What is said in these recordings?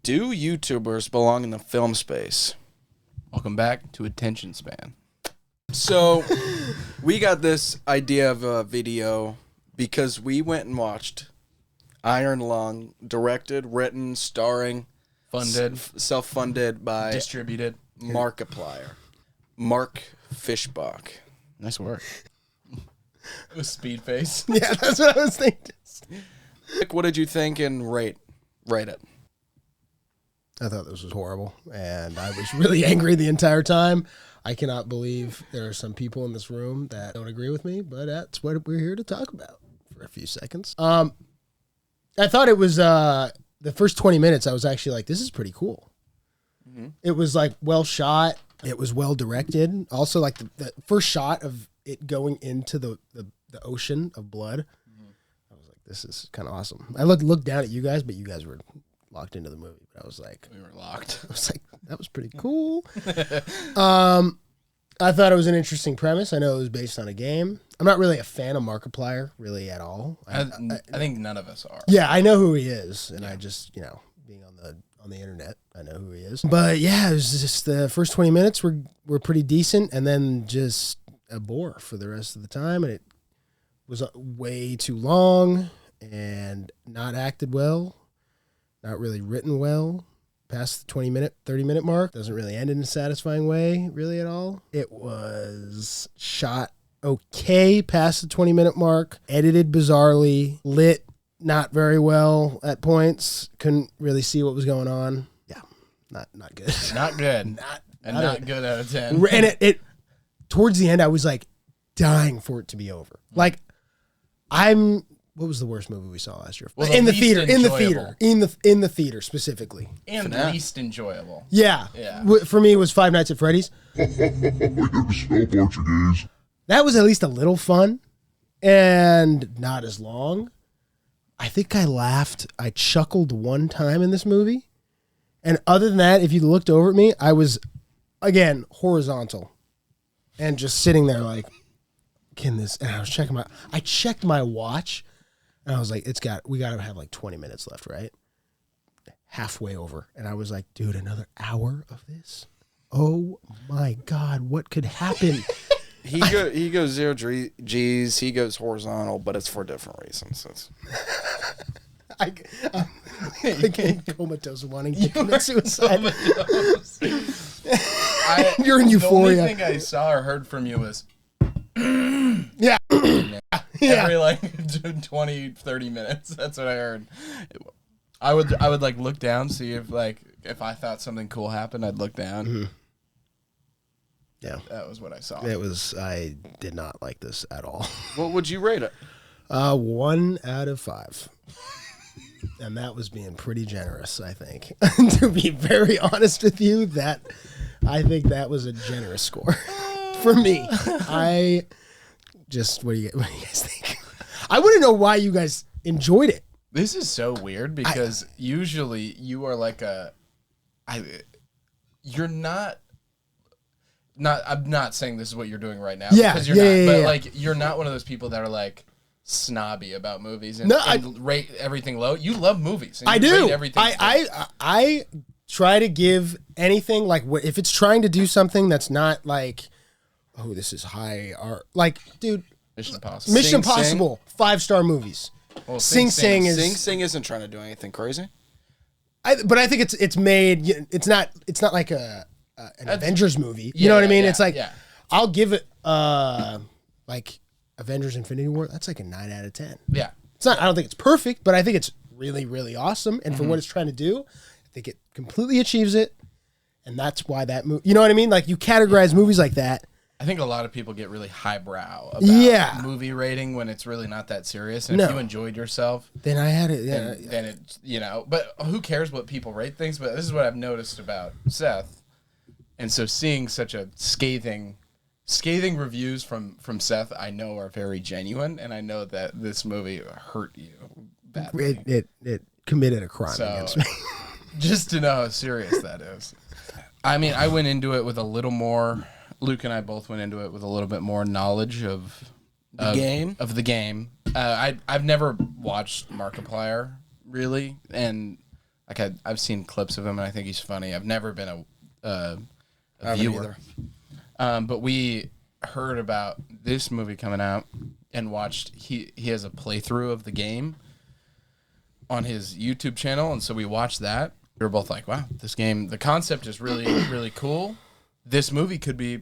Do YouTubers belong in the film space? Welcome back to Attention Span. So, we got this idea of a video because we went and watched Iron Lung, directed, written, starring, Funded, self-funded by distributed, markiplier, Mark Fishbach. Nice work. With speed face. Yeah, that's what I was thinking. Nick, what did you think and rate it? I thought this was horrible, and I was really angry the entire time. I cannot believe there are some people in this room that don't agree with me, but that's what we're here to talk about for a few seconds. I thought it was the first 20 minutes. I was actually like, this is pretty cool. Mm-hmm. It was like well shot. It was well directed. Also, like the first shot of it going into the ocean of blood. Mm-hmm. I was like, this is kind of awesome. I looked down at you guys, but you guys were locked into the movie. But I was like, we were locked. I was like, that was pretty cool. I thought it was an interesting premise. I know it was based on a game. I'm not really a fan of Markiplier, really, at all. I think none of us are. Yeah, I know who he is, and I just, being on the internet, I know who he is. But yeah, it was just the first 20 minutes were pretty decent, and then just a bore for the rest of the time, and it was way too long and not acted well, not really written well. Past the 30-minute mark. Doesn't really end in a satisfying way, really, at all. It was shot okay past the 20-minute mark. Edited bizarrely. Lit not very well at points. Couldn't really see what was going on. Yeah, not good. Not good. not good out of 10. And it towards the end, I was like dying for it to be over. Like, what was the worst movie we saw last year? Well, in the theater specifically. And FNAF. least enjoyable. Yeah. For me, it was Five Nights at Freddy's. That was at least a little fun and not as long. I think I laughed. I chuckled one time in this movie. And other than that, if you looked over at me, I was, again, horizontal and just sitting there like, can this? And I was I checked my watch. And I was like, we got to have like 20 minutes left, right? Halfway over. And I was like, dude, another hour of this? Oh my God, what could happen? He goes 0 G's, he goes horizontal, but it's for different reasons. I became comatose wanting to commit suicide. You're in euphoria. The only thing I saw or heard from you was... Yeah. Every like 20, 30 minutes. That's what I heard. I would like look down, see if I thought something cool happened, I'd look down. Mm-hmm. Yeah. That was what I saw. I did not like this at all. What would you rate it? 1 out of 5. And that was being pretty generous, I think. To be very honest with you, I think that was a generous score for me. What do you guys think? I want to know why you guys enjoyed it. This is so weird because usually you are like you're not. I'm not saying this is what you're doing right now. Yeah, because you're not. But like, you're not one of those people that are like snobby about movies and rate everything low. You love movies. And I do. Rate everything. I try to give anything like if it's trying to do something that's not like, oh, this is high art. Like, dude, Mission Impossible. Mission Impossible, 5-star movies. Well, Sing Sing isn't trying to do anything crazy. But I think it's made. It's not like an Avengers movie. You know what I mean? It's like I'll give it like Avengers Infinity War. That's like a 9 out of 10. Yeah, it's not. I don't think it's perfect, but I think it's really, really awesome. And for what it's trying to do, I think it completely achieves it. And that's why that movie. You know what I mean? Like, you categorize movies like that. I think a lot of people get really highbrow about movie rating when it's really not that serious. And if you enjoyed yourself, then I had it. Then it, but who cares what people rate things? But this is what I've noticed about Seth. And so seeing such a scathing reviews from Seth, I know are very genuine, and I know that this movie hurt you badly. It committed a crime against me. Just to know how serious that is. I mean, I went into it with a little more. Luke and I both went into it with a little bit more knowledge of the game. I've never watched Markiplier really, and Like I've seen clips of him, and I think he's funny. I've never been a viewer. But we heard about this movie coming out and watched. He has a playthrough of the game on his YouTube channel, and so we watched that. We were both like, "Wow, this game! The concept is really, really cool. This movie could be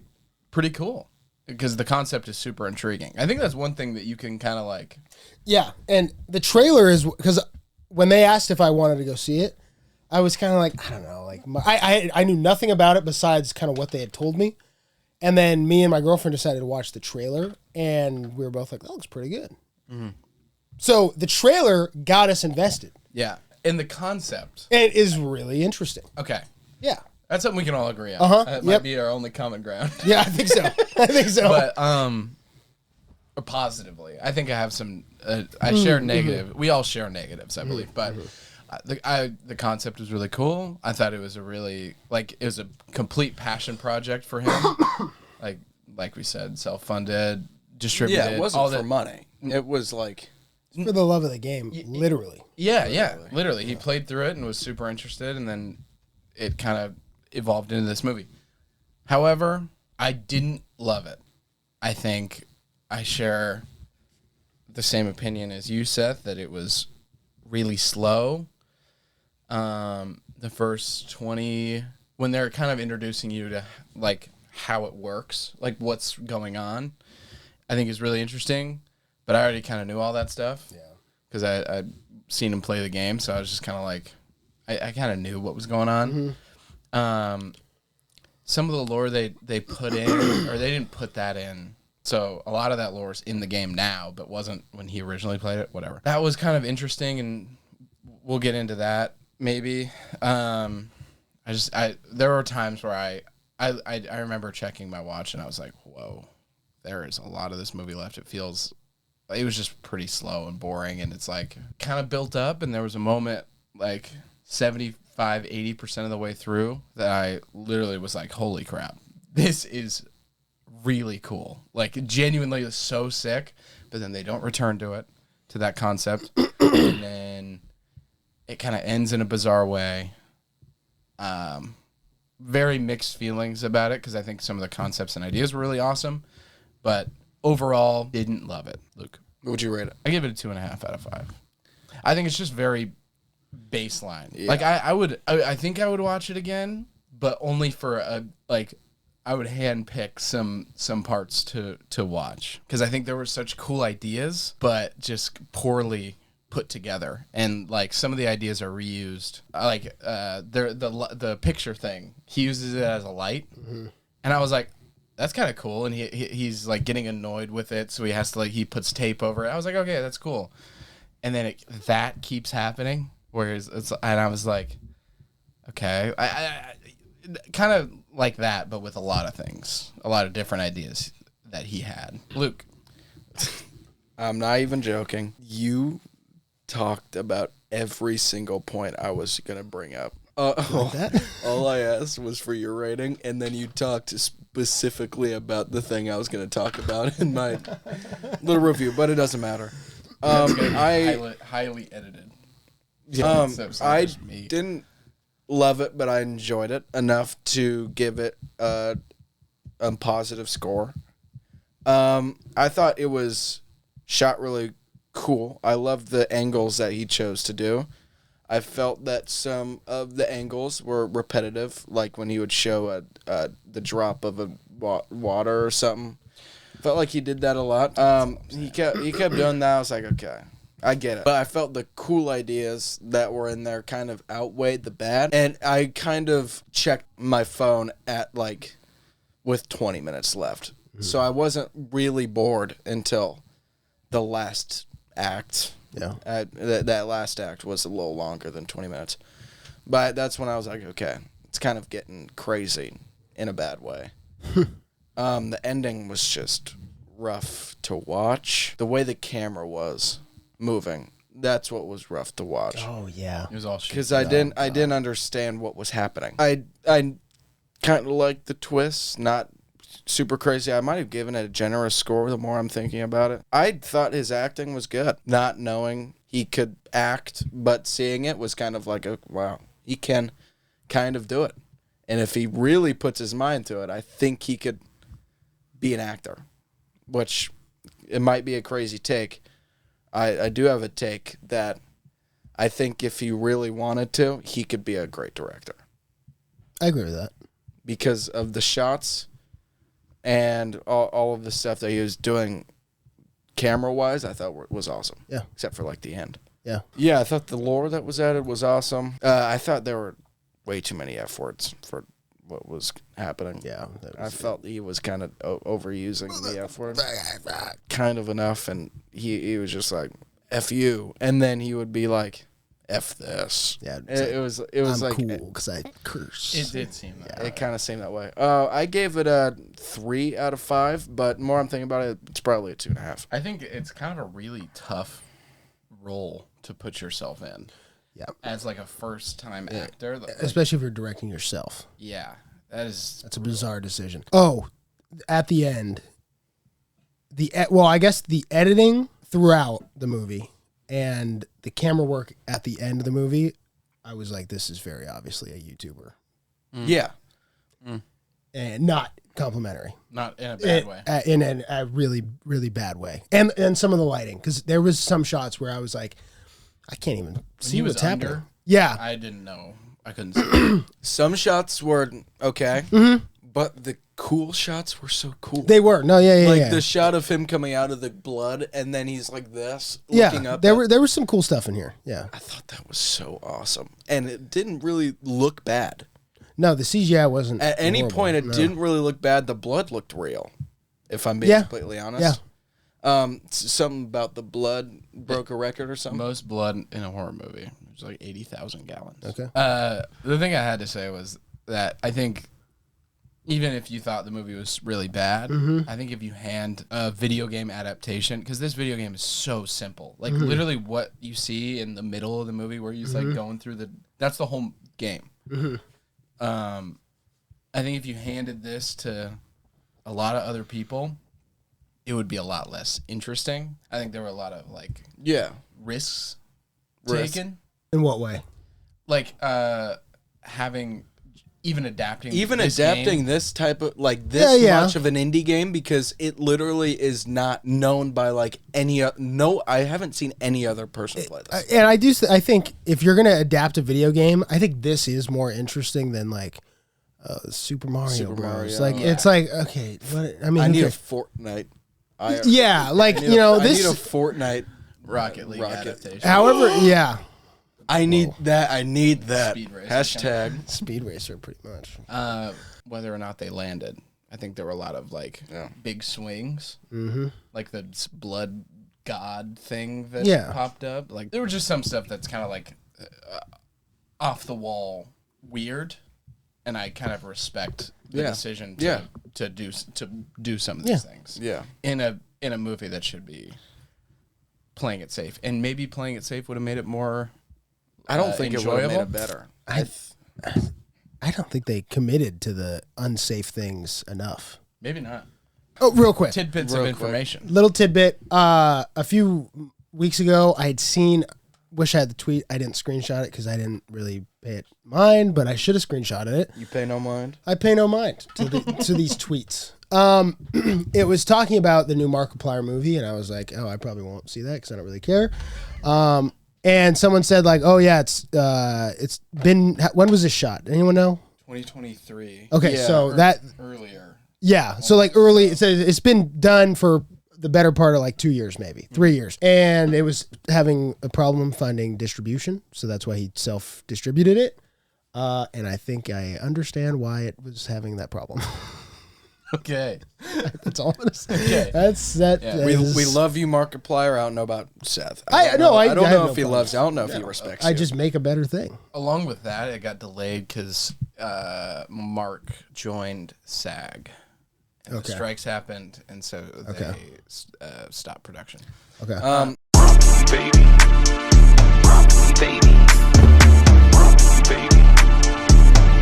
pretty cool because the concept is super intriguing." I think that's one thing that you can kind of like. Yeah, and the trailer is because when they asked if I wanted to go see it, I was kind of like, I don't know, like I knew nothing about it besides kind of what they had told me, and then me and my girlfriend decided to watch the trailer, and we were both like, that looks pretty good. Mm-hmm. So the trailer got us invested. Yeah, and the concept. It is really interesting. Okay. Yeah. That's something we can all agree on. That might be our only common ground. Yeah, I think so. But or positively, I think I have some. I share negative. We all share negatives, I believe. But the concept was really cool. I thought it was it was a complete passion project for him. like we said, self-funded, distributed. Yeah, it wasn't for money. It was like for the love of the game, literally. Yeah, literally. He played through it and was super interested, and then it kind of evolved into this movie. However, I didn't love it. I think I share the same opinion as you, Seth, that it was really slow. The first 20, when they're kind of introducing you to like how it works, like what's going on, I think is really interesting. But I already kind of knew all that stuff. Yeah. Because I'd seen him play the game, so I was just kind of like, I kind of knew what was going on. Mm-hmm. Some of the lore they put in, or they didn't put that in. So a lot of that lore is in the game now, but wasn't when he originally played it. Whatever. That was kind of interesting, and we'll get into that maybe. There were times where I remember checking my watch, and I was like, whoa, there is a lot of this movie left. It was just pretty slow and boring, and it's like kind of built up, and there was a moment like 75-80% of the way through that I literally was like, holy crap, this is really cool. Like genuinely so sick, but then they don't return to that concept. And then it kind of ends in a bizarre way. Very mixed feelings about it because I think some of the concepts and ideas were really awesome, but overall didn't love it. Luke, what would you rate it? I give it a 2.5 out of 5. I think it's just very baseline. Yeah. Like I think I would watch it again, but only for I would handpick some parts to watch because I think there were such cool ideas, but just poorly put together, and like some of the ideas are reused. Like the picture thing, he uses it as a light, and I was like, that's kind of cool. And he's like getting annoyed with it, so he has to he puts tape over it. I was like, okay, that's cool. And then that keeps happening. Whereas and I was like, okay, I kind of like that, but with a lot of things, a lot of different ideas that he had. Luke, I'm not even joking. You talked about every single point I was gonna bring up. All I asked was for your rating, and then you talked specifically about the thing I was gonna talk about in my little review, but it doesn't matter. Highly edited. I didn't love it, but I enjoyed it enough to give it a positive score. I thought it was shot really cool. I loved the angles that he chose to do. I felt that some of the angles were repetitive, like when he would show the drop of a water or something. Felt like he did that a lot. He kept doing that. I was like, okay, I get it. But I felt the cool ideas that were in there kind of outweighed the bad. And I kind of checked my phone at with 20 minutes left. Mm-hmm. So I wasn't really bored until the last act. Yeah. That last act was a little longer than 20 minutes. But that's when I was like, okay, it's kind of getting crazy in a bad way. The ending was just rough to watch. The way the camera was moving, that's what was rough to watch. Oh yeah, it was all because I didn't understand what was happening. I kind of liked the twists, not super crazy. I might have given it a generous score the more I'm thinking about it. I thought his acting was good, not knowing he could act, but seeing it was kind of like, wow, he can kind of do it. And if he really puts his mind to it, I think he could be an actor, which it might be a crazy take. I do have a take that I think if he really wanted to, he could be a great director. I agree with that. Because of the shots and all of the stuff that he was doing camera-wise, I thought was awesome. Yeah. Except for, like, the end. Yeah. Yeah, I thought the lore that was added was awesome. I thought there were way too many F words for what was happening. Yeah. I felt he was kind of overusing the F word. Kind of enough, and he was just like, F you. And then he would be like, F this. Yeah. It was I'm like cool because I curse. It did seem that way. It kind of seemed that way. I gave it a 3 out of 5, but more I'm thinking about it, it's probably a 2.5. I think it's kind of a really tough role to put yourself in. Yeah. As like a first-time actor. Like, especially if you're directing yourself. yeah. That's a bizarre decision. Oh, at the end, I guess the editing throughout the movie and the camera work at the end of the movie, I was like, this is very obviously a YouTuber. Yeah. And not complimentary. Not in a bad way. In a really, really bad way. And some of the lighting, because there was some shots where I was like, I can't even see what's happening. Yeah. I didn't know. I couldn't see. Some shots were okay, but the cool shots were so cool. They were. No, yeah. Like the shot of him coming out of the blood, and then he's like this, looking up. There was some cool stuff in here. Yeah. I thought that was so awesome. And it didn't really look bad. No, the CGI wasn't. At any horrible. point, it didn't really look bad. The blood looked real, if I'm being completely honest. Yeah. Something about the blood broke a record or something. Most blood in a horror movie. It was like 80,000 gallons. Okay. The thing I had to say was that I think even if you thought the movie was really bad, I think if you hand a video game adaptation, because this video game is so simple. Like literally what you see in the middle of the movie where he's like going through that's the whole game. I think if you handed this to a lot of other people, it would be a lot less interesting. I think there were a lot of like risks taken. In what way? Like adapting this type of like this much of an indie game, because it literally is not known by like I haven't seen any other person play this. And I think if you're gonna adapt a video game, I think this is more interesting than like Super Mario Bros. Like it's like, okay, what, I mean, I need a Fortnite. This I need a Fortnite Rocket League adaptation. However, I need that. Speed racer. Hashtag Speed Racer, pretty much. Whether or not they landed, I think there were a lot of like big swings, like the blood god thing that popped up. Like there was just some stuff that's kind of like off the wall weird, and I kind of respect the decision to do some of these things. Yeah, in a movie that should be playing it safe, and maybe playing it safe would have made it more. I don't think enjoyable. It would have made it better. I don't think they committed to the unsafe things enough. Maybe not. Oh, real quick. Tidbits of information. Little tidbit. A few weeks ago, I had seen. Wish I had the tweet. I didn't screenshot it because I didn't really pay it mind, but I should have screenshotted it. You pay no mind? I pay no mind to these tweets. It was talking about the new Markiplier movie, and I was like, oh, I probably won't see that because I don't really care. And someone said like, oh yeah, it's been, when was this shot? Anyone know? 2023. Okay, so that earlier. Yeah, so like early, it's been done for the better part of like 2 years, maybe 3 years, and it was having a problem finding distribution, so that's why he self-distributed it. And I think I understand why it was having that problem. Okay. That's all I'm gonna say. Okay. That's that. Yeah. We love you, Markiplier. I don't know about Seth. I don't know if he loves you. I don't know if he respects you. I just make a better thing. Along with that, it got delayed because Mark joined SAG. And the strikes happened, and so they stopped production. Okay.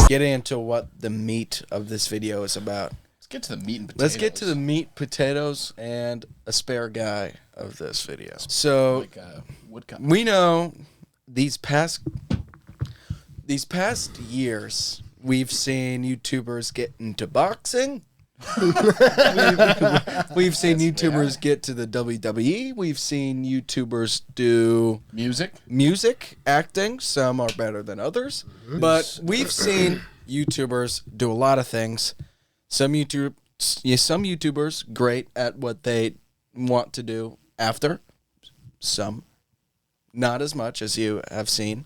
Getting into what the meat of this video is about. get to the meat and potatoes. Let's get to the meat, potatoes, and a spare guy of this video. So Like a woodcut. we know these past years, we've seen YouTubers get into boxing. We've seen YouTubers get to the WWE. We've seen YouTubers do music, acting. Some are better than others. But we've seen YouTubers do a lot of things. Some YouTubers great at what they want to do after. Some not as much as you have seen.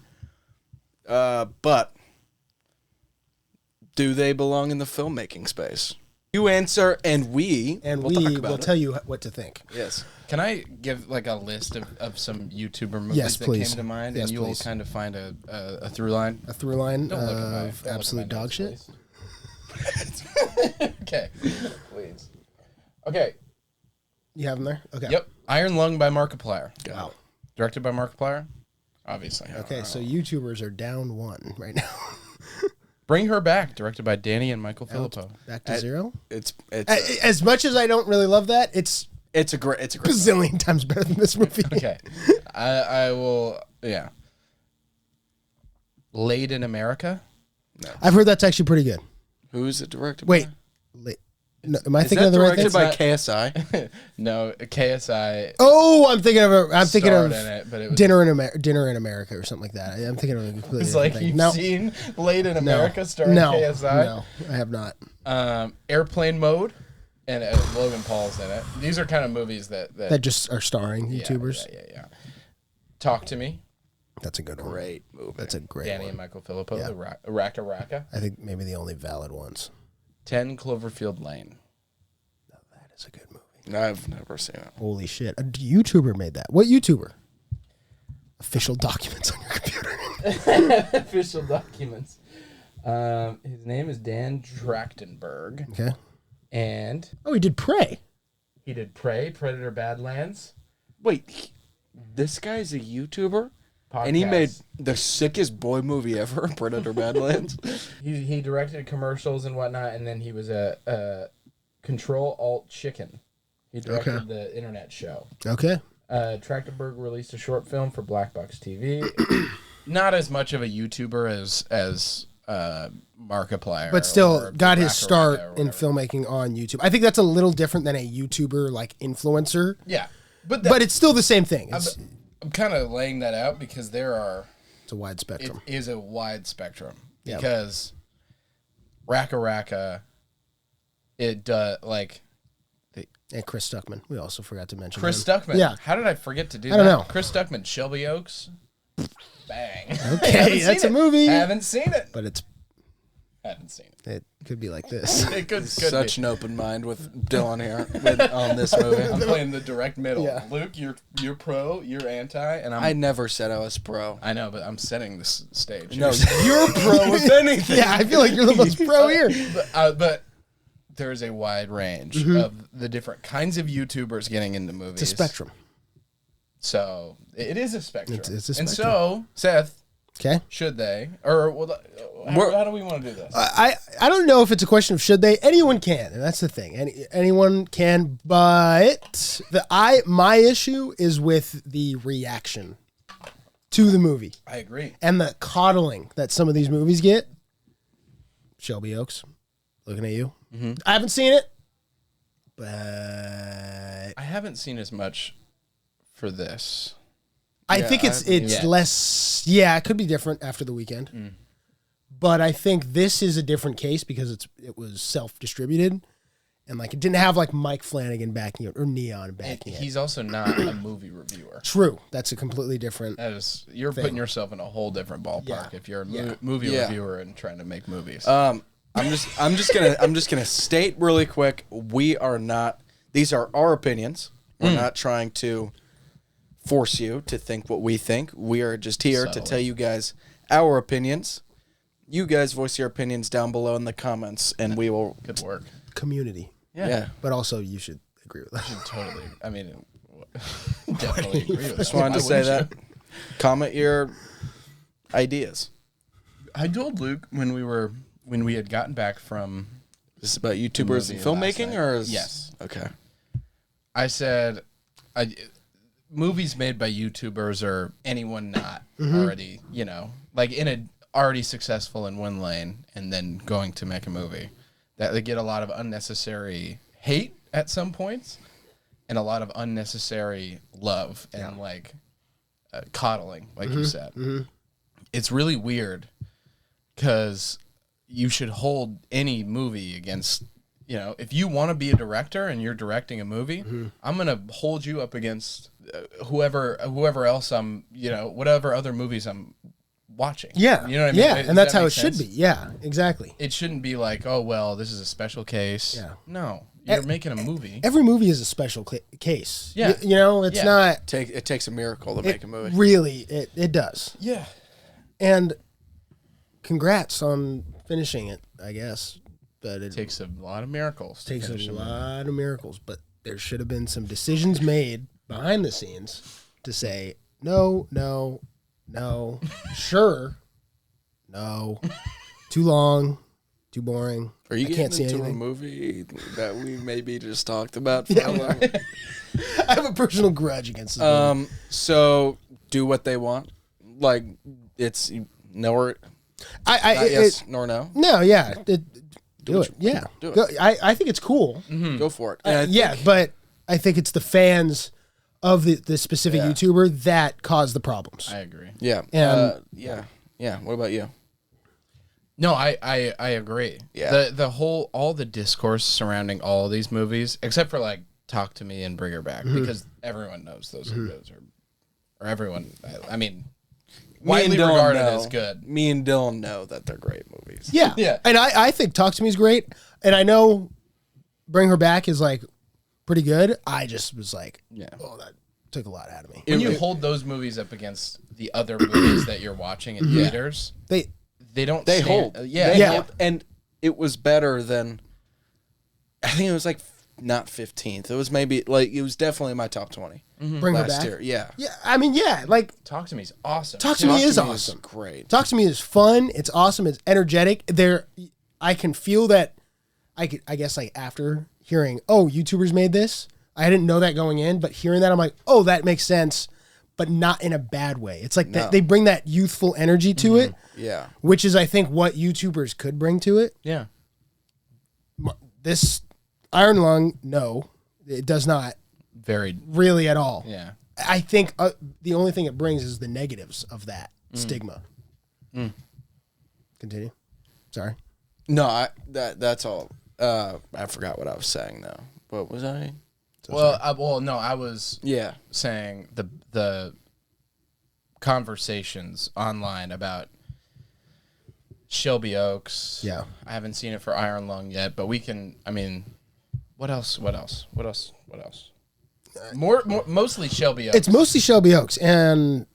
But do they belong in the filmmaking space? You answer, and we will tell you what to think. Yes. Can I give like a list of some YouTuber movies that came to mind, and you'll kind of find a through line? A through line of absolute dog shit? Okay. Please. Okay. You have them there? Okay. Yep. Iron Lung by Markiplier. Wow. Directed by Markiplier? Obviously. Okay, so YouTubers are down 1 right now. Bring Her Back, directed by Danny and Michael Filippo. Back to 0? It's as much as I don't really love that, it's a great bazillion times better than this movie. Okay. I will, yeah. Laid in America? No. I've heard that's actually pretty good. Who is it directed by? No, am I thinking of the right thing? Directed by KSI? No, KSI. Oh, I'm thinking of Dinner Dinner in America or something like that. I'm thinking of a completely It's different like thing. you've seen Laid in America starring KSI? No, I have not. Airplane Mode, and Logan Paul's in it. These are kind of movies that just are starring YouTubers. Yeah. Talk to Me. That's a good one. Great movie. That's a great Danny one. and Michael Filippo, Yeah. the Raka. I think maybe the only valid ones. 10 Cloverfield Lane. No, that is a good movie. I've never seen it. Holy shit. A YouTuber made that. What YouTuber? Official documents on your computer. Official documents. His name is Dan Trachtenberg. Okay. And he did Prey. he did Prey, Predator Badlands. Wait, this guy's a YouTuber? Podcast. And he made the sickest boy movie ever, Predator Badlands. He directed commercials and whatnot, and then he was a Control Alt Chicken. He directed the internet show. Okay. Trachtenberg released a short film for Black Box TV. Not as much of a YouTuber as Markiplier, but still got his start in filmmaking on YouTube. I think that's a little different than a YouTuber like influencer. Yeah, but it's still the same thing. I'm kind of laying that out because it's a wide spectrum. It is a wide spectrum Yeah. because Raka, it does like. And Chris Stuckman. We also forgot to mention Chris him. Stuckman. Yeah. How did I forget to do that? I don't know. Chris Stuckman, Shelby Oaks. Bang. Okay, that's a movie. Haven't seen it. But Haven't seen it. it could be like this. It could Such be. an open mind with Dylan here on this movie. I'm playing the direct middle. Yeah. Luke, you're pro, you're anti, and I never said I was pro. I know, but I'm setting this stage. No, you're pro if anything. Yeah, I feel like you're the most pro here. But there is a wide range of the different kinds of YouTubers getting into movies. It's a spectrum. So it is a spectrum. It's a spectrum. And so, Seth, Okay. should they, or how do we want to do this? I don't know if it's a question of should they. Anyone can, and that's the thing. Anyone can, but my issue is with the reaction to the movie I agree. and the coddling that some of these movies get. Shelby Oaks, looking at you. Mm-hmm. I haven't seen it, but I haven't seen as much for this. I think it's less. Yeah, it could be different after the weekend. But I think this is a different case because it was self-distributed, and like it didn't have like Mike Flanagan backing it or Neon backing it. He's also not a movie reviewer. True, that's a completely different. You're putting yourself in a whole different ballpark if you're a movie reviewer and trying to make movies. I'm just gonna state really quick. We are not. These are our opinions. We're not trying to force you to think what we think. We are just here to tell you guys our opinions. You guys voice your opinions down below in the comments, and we will. Good work. Community. Yeah. But also, you should agree with that. Totally. I mean, definitely agree with that. Just wanted to say that. Comment your ideas. I told Luke when we had gotten back from This is about YouTubers and filmmaking, or yes? Okay. I said, movies made by YouTubers or anyone not already, like already successful in one lane and then going to make a movie, that they get a lot of unnecessary hate at some points and a lot of unnecessary love and coddling, like you said. It's really weird because you should hold any movie against, if you want to be a director and you're directing a movie, I'm going to hold you up against whoever else whatever other movies I'm watching. Yeah. You know what I mean? Yeah, and that's how it should be. Yeah, exactly. It shouldn't be like, oh, well, this is a special case. Yeah. No, you're making a movie. Every movie is a special case. Yeah. It's not... It takes a miracle to make a movie. Really, it does. Yeah. And congrats on finishing it, I guess. But it takes a lot of miracles. Takes a lot of miracles, but there should have been some decisions made behind the scenes to say, no, sure, no, too long, too boring. Are you can't getting see into anything. a movie that we maybe just talked about? I have a personal grudge against this movie. So do what they want. Like, it's no or yes nor no. No, yeah. Do it. Yeah. Do it. I think it's cool. Go for it. But I think it's the fans of the specific YouTuber that cause the problems. I agree. Yeah. And yeah. What about you? No, I agree. Yeah. All the discourse surrounding all these movies, except for like Talk to Me and Bring Her Back, because everyone knows those videos or everyone. I mean, widely regarded as good. Me and Dylan know that they're great movies. Yeah. Yeah. And I think Talk to Me is great. And I know Bring Her Back is like pretty good. I just was like, oh, that took a lot out of me. When you hold those movies up against the other movies that you're watching in theaters, they hold. Hold. And it was better than, I think it was like not 15th. It was maybe it was definitely in my top 20. Bring Her last Back. year. Yeah. Yeah. I mean, like Talk to Me is awesome. Talk to Me is awesome. Great. Talk to Me is fun. It's awesome. It's energetic. I can feel that. I guess like after hearing, oh, YouTubers made this. I didn't know that going in, but hearing that, I'm like, oh, that makes sense, but not in a bad way. It's like they bring that youthful energy to it. Yeah. Which is, I think, what YouTubers could bring to it. Yeah. This Iron Lung, no, it does not. Very. Really at all. Yeah. I think the only thing it brings is the negatives of that stigma. Continue. Sorry. No, that's all. I forgot what I was saying now. What was I? I was Yeah. saying the conversations online about Shelby Oaks. Yeah. I haven't seen it for Iron Lung yet, but we can. I mean, what else? Mostly Shelby Oaks. It's mostly Shelby Oaks, and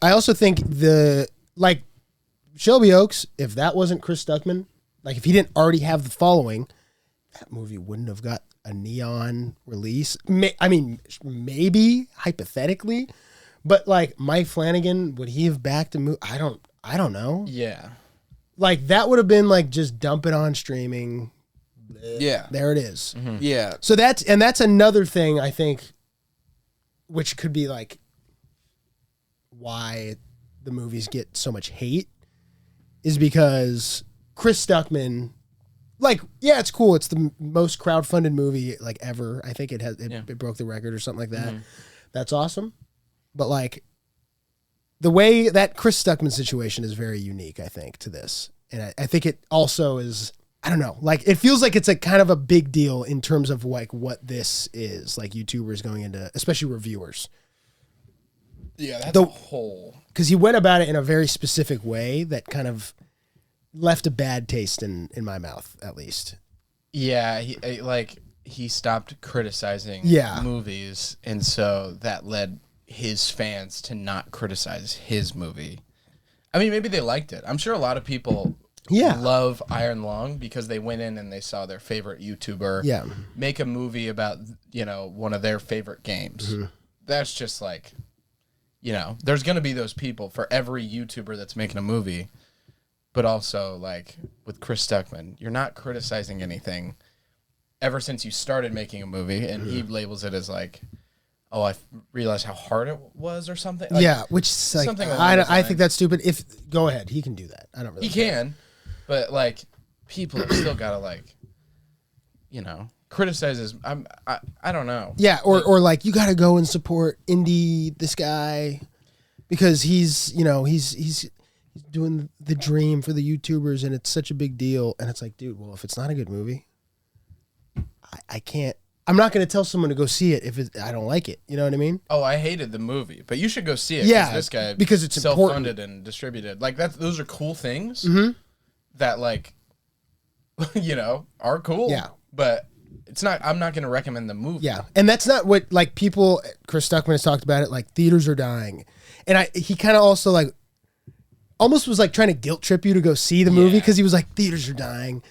I also think Shelby Oaks, if that wasn't Chris Stuckman, like if he didn't already have the following, that movie wouldn't have got a neon release. I mean, maybe hypothetically, but like Mike Flanagan, would he have backed a movie? I don't know. Yeah. Like that would have been like just dump it on streaming. Yeah. There it is. Mm-hmm. Yeah. So that's another thing I think, which could be like why the movies get so much hate, is because Chris Stuckman, like, yeah, it's cool. It's the most crowdfunded movie like ever. I think it broke the record or something like that. Mm-hmm. That's awesome. But like the way that Chris Stuckman situation is very unique, I think, to this. And I think it also is, I don't know, like it feels like it's a kind of a big deal in terms of like what this is, like YouTubers going into, especially reviewers. Yeah, that's a whole. Because he went about it in a very specific way that kind of left a bad taste in my mouth, at least. Yeah, he stopped criticizing movies, and so that led his fans to not criticize his movie. I mean, maybe they liked it. I'm sure a lot of people love Iron Lung because they went in and they saw their favorite YouTuber make a movie about, one of their favorite games. Mm-hmm. That's just like, there's going to be those people for every YouTuber that's making a movie. But also, like, with Chris Stuckman, you're not criticizing anything ever since you started making a movie, and he labels it as like, oh, I realized how hard it was or something. Like, yeah, which is like, something I think that's stupid. Go ahead, he can do that. I don't really. He can, but like people have still got to like, criticize his. I don't know. Yeah, or like you got to go and support this guy because he's doing the dream for the YouTubers and it's such a big deal. And it's like, dude, well, if it's not a good movie, I can't. I'm not going to tell someone to go see it if I don't like it. You know what I mean? Oh, I hated the movie, but you should go see it. Yeah, this guy because it's self-funded and distributed. Like those are cool things that like, are cool. Yeah, but it's not. I'm not going to recommend the movie. Yeah, and that's not what like people. Chris Stuckman has talked about it. Like theaters are dying, and he kind of also like almost was like trying to guilt trip you to go see the movie because he was like theaters are dying.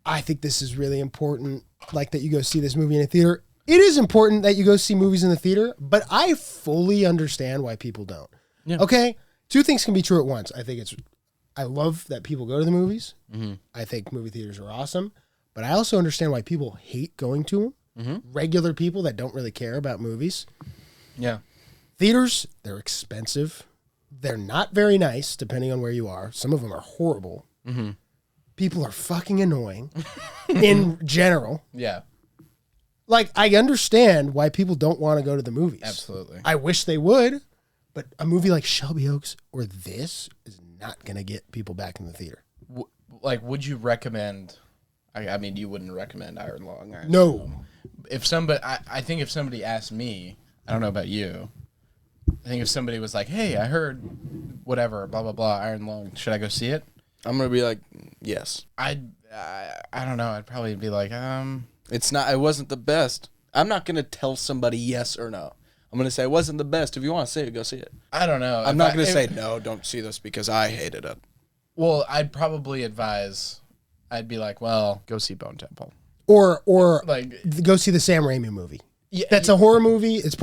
I think this is really important. Like that you go see this movie in a theater. It is important that you go see movies in the theater, but I fully understand why people don't. Yeah. Okay, two things can be true at once. I love that people go to the movies. Mm-hmm. I think movie theaters are awesome, but I also understand why people hate going to them. Mm-hmm. Regular people that don't really care about movies. Yeah, theaters, they're expensive. They're not very nice, depending on where you are. Some of them are horrible. Mm-hmm. People are fucking annoying in general. Yeah. Like, I understand why people don't want to go to the movies. Absolutely. I wish they would, but a movie like Shelby Oaks or this is not going to get people back in the theater. Would you recommend... I mean, you wouldn't recommend Iron Lung. No. If somebody... I think if somebody asked me, I don't know about you, I think if somebody was like, hey, I heard whatever, blah, blah, blah, Iron Lung, should I go see it? I'm going to be like, yes. I don't know. I'd probably be like, It wasn't the best. I'm not going to tell somebody yes or no. I'm going to say it wasn't the best. If you want to see it, go see it. I don't know. I'm not going to say, no, don't see this because I hated it. Well, I'd probably advise, I'd be like, well, go see Bone Temple. Or like go see the Sam Raimi movie. Yeah, That's a horror movie. It's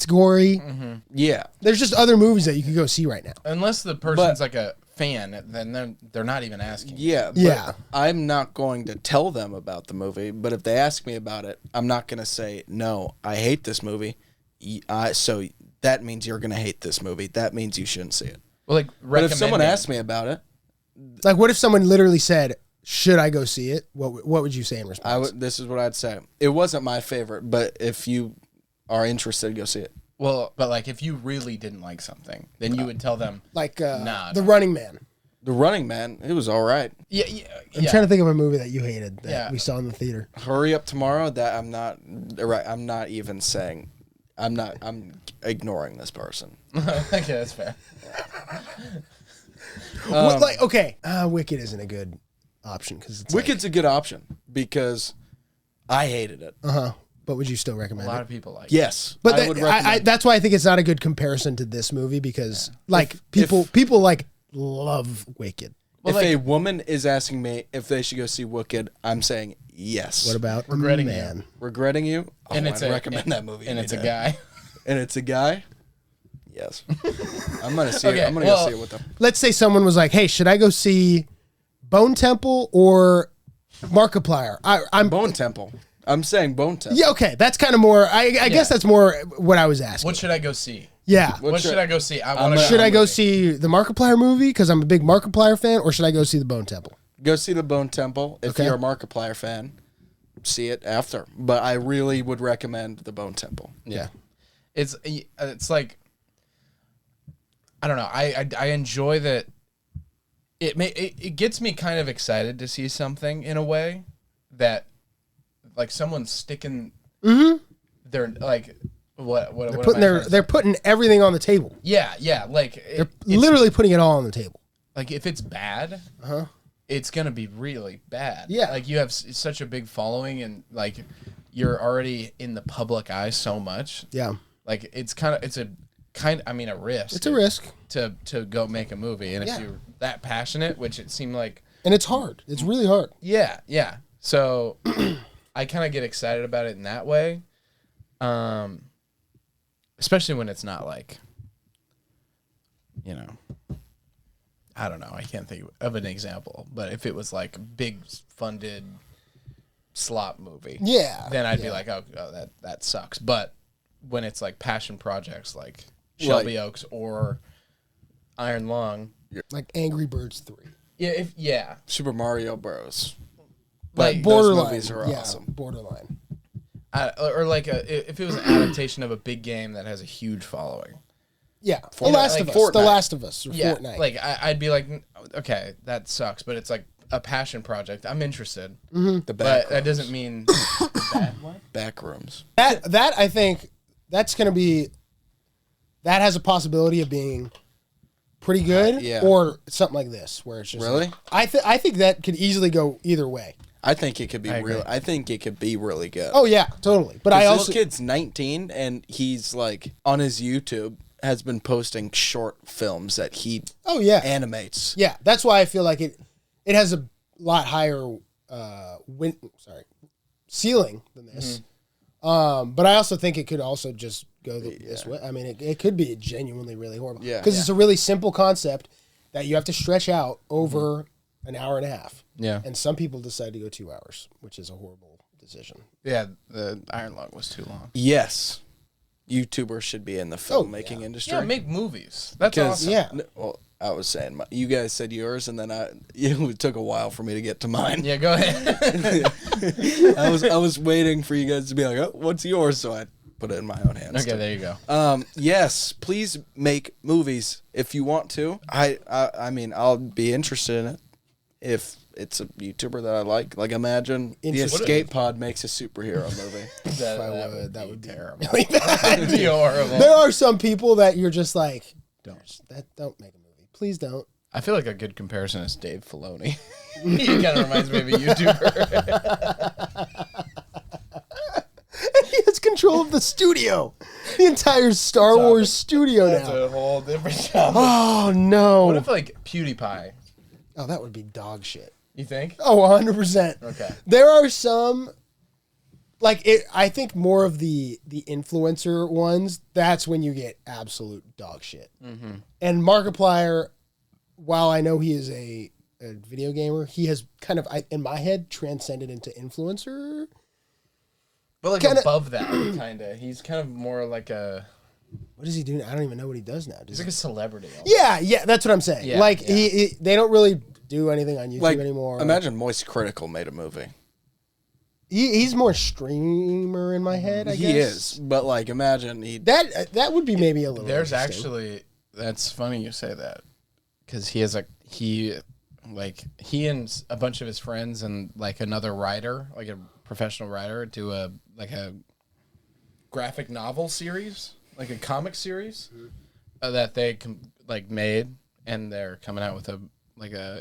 gory. Mm-hmm. Yeah. There's just other movies that you can go see right now. Unless the person's like a fan, then they're not even asking. Yeah. But I'm not going to tell them about the movie, but if they ask me about it, I'm not going to say, no, I hate this movie. So that means you're going to hate this movie. That means you shouldn't see it. Well, but if someone asked me about it. Like, what if someone literally said, should I go see it? What would you say in response? This is what I'd say. It wasn't my favorite, but if you are interested, go see it. Well, but like if you really didn't like something, then you would tell them. Like nah, The Running Man. The Running Man, it was all right. Yeah. I'm trying to think of a movie that you hated that we saw in the theater. Hurry Up Tomorrow. That I'm not right. I'm not even saying. I'm ignoring this person. Okay, that's fair. Wicked isn't a good option because Wicked's a good option because I hated it. But would you still recommend it? A lot of people like it. Yes. But that's why I think it's not a good comparison to this movie because people like love Wicked. Well, if a woman is asking me if they should go see Wicked, I'm saying yes. What about Regretting Man? Regretting You? Oh, and I'd recommend that movie. And it's a guy. And it's a guy? Yes. I'm going to see it. I'm going to go see it with them. Let's say someone was like, hey, should I go see Bone Temple or Markiplier? I'm Bone Temple. I'm saying Bone Temple. Yeah, okay. That's kind of more, I guess that's more what I was asking. What should I go see? Yeah. What should I go see? Should I go see the Markiplier movie because I'm a big Markiplier fan, or should I go see the Bone Temple? Go see the Bone Temple. If you're a Markiplier fan, see it after. But I really would recommend the Bone Temple. Yeah. It's like, I don't know. I enjoy that. It gets me kind of excited to see something in a way that, like, someone's sticking their like they're putting everything on the table. Yeah. Like they're literally putting it all on the table. Like if it's bad, it's gonna be really bad. Yeah. Like you have such a big following and like you're already in the public eye so much. Yeah. Like it's a risk. It's a risk to go make a movie, and if you're that passionate, which it seemed like, and it's hard. It's really hard. Yeah. So I kind of get excited about it in that way, especially when it's not like, I don't know. I can't think of an example, but if it was like a big funded slop movie, then I'd be like, oh, that sucks. But when it's like passion projects like Shelby Oaks or Iron Lung, like Angry Birds 3. Yeah, Super Mario Bros. Like Borderline. Those movies are awesome. Borderline. Or like if it was an adaptation of a big game that has a huge following. Yeah, The Last of Us. Fortnite. The Last of Us. Or Fortnite. Like I'd be like, okay, that sucks, but it's like a passion project. I'm interested. The but that doesn't mean Backrooms. That I think that's gonna be. That has a possibility of being pretty good, or something like this, where it's just really. Like, I think that could easily go either way. I think it could be real. I think it could be really good. Oh yeah, totally. But this kid's 19 and he's like on his YouTube has been posting short films that he animates. Yeah, that's why I feel like it has a lot higher ceiling than this. But I also think it could also just go this way. I mean, it could be genuinely really horrible. Yeah, because it's a really simple concept that you have to stretch out over an hour and a half. Yeah, and some people decide to go 2 hours, which is a horrible decision. Yeah, the Iron Lung was too long. Yes. YouTubers should be in the filmmaking industry. Yeah, make movies. That's awesome. Yeah. Well, I was saying, you guys said yours, and then it took a while for me to get to mine. Yeah, go ahead. I was waiting for you guys to be like, oh, what's yours? So I put it in my own hands. Okay, there you go. Yes, please make movies if you want to. I mean, I'll be interested in it if it's a YouTuber that I like. Like, imagine the Escape Pod makes a superhero movie. That would be terrible. That'd be horrible. There are some people that you're just like, don't make a movie. Please don't. I feel like a good comparison is Dave Filoni. He kind of reminds me of a YouTuber. He has control of the studio. The entire Star Wars studio That's now. a whole different topic. Oh, no. What if, like, PewDiePie? Oh, that would be dog shit. You think? Oh, 100%. Okay. There are some, I think more of the influencer ones, that's when you get absolute dog shit. Mm-hmm. And Markiplier, while I know he is a video gamer, he has kind of, in my head, transcended into influencer. But like kinda, above that, kind of. He's kind of more like a... What does he do? I don't even know what he does now. He's like a celebrity. Also. Yeah, that's what I'm saying. Yeah, they don't really do anything on YouTube anymore. Imagine Moist Critical made a movie. He's more streamer in my head, I guess. He is, but imagine that would be maybe a little. There's actually, that's funny you say that, because he has he and a bunch of his friends and another writer, like a professional writer, do a graphic novel series, like a comic series that they made, and they're coming out with a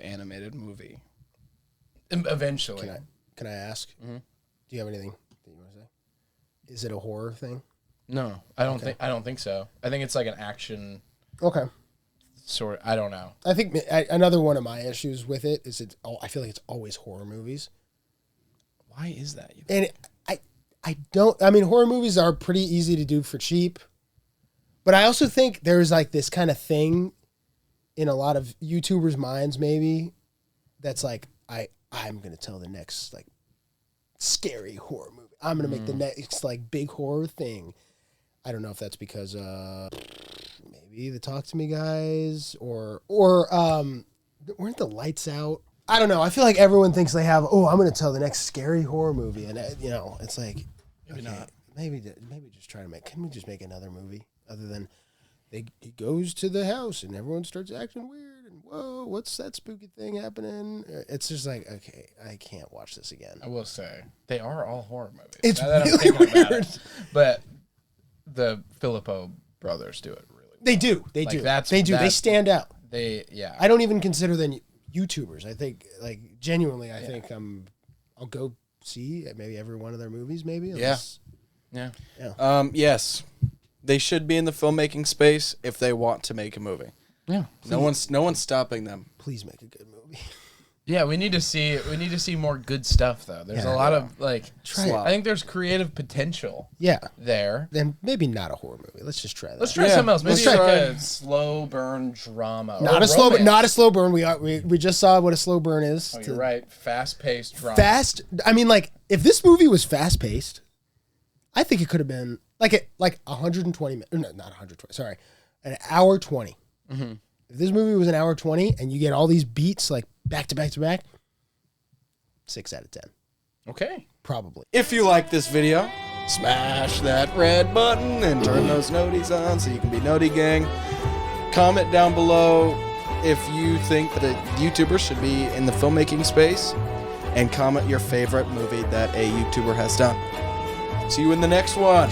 animated movie. Eventually. Can I ask? Mm-hmm. Do you have anything that you want to say? Is it a horror thing? No, I don't think so. I think it's like an action. Okay. Sort. I don't know. I think another one of my issues with it is I feel like it's always horror movies. Why is that? And I don't. I mean, horror movies are pretty easy to do for cheap, but I also think there's this kind of thing in a lot of YouTubers' minds, maybe, that's I'm gonna tell the next scary horror movie. I'm gonna make the next big horror thing. I don't know if that's because maybe the Talk to Me guys or weren't the Lights Out? I don't know. I feel like everyone thinks they have. Oh, I'm gonna tell the next scary horror movie, and it's like maybe not. Maybe just try to make. Can we just make another movie other than he goes to the house and everyone starts acting weird and whoa, what's that spooky thing happening? It's just okay, I can't watch this again. I will say they are all horror movies. It's really weird, but the Filippo brothers do it really well. They do. They stand out. I don't even consider them YouTubers. I think genuinely, I think I'll go see maybe every one of their movies. Maybe. Yeah. Yes. They should be in the filmmaking space if they want to make a movie. Yeah. No one's stopping them. Please make a good movie. Yeah, we need to see more good stuff though. There's a lot of like I think there's creative potential. Yeah. There. Then maybe not a horror movie. Let's just try that. Let's try something else. Maybe like a slow burn drama. Not a slow burn. We just saw what a slow burn is. Oh, you're right. Fast-paced drama. I mean, like if this movie was fast-paced, I think it could have been like 120 minutes. No, not 120. Sorry, an hour 20. Mm-hmm. If this movie was an hour 20 and you get all these beats like back to back to back, 6 out of 10. Okay. Probably. If you like this video, smash that red button and turn those noties on so you can be Noti Gang. Comment down below if you think that YouTubers should be in the filmmaking space, and comment your favorite movie that a YouTuber has done. See you in the next one.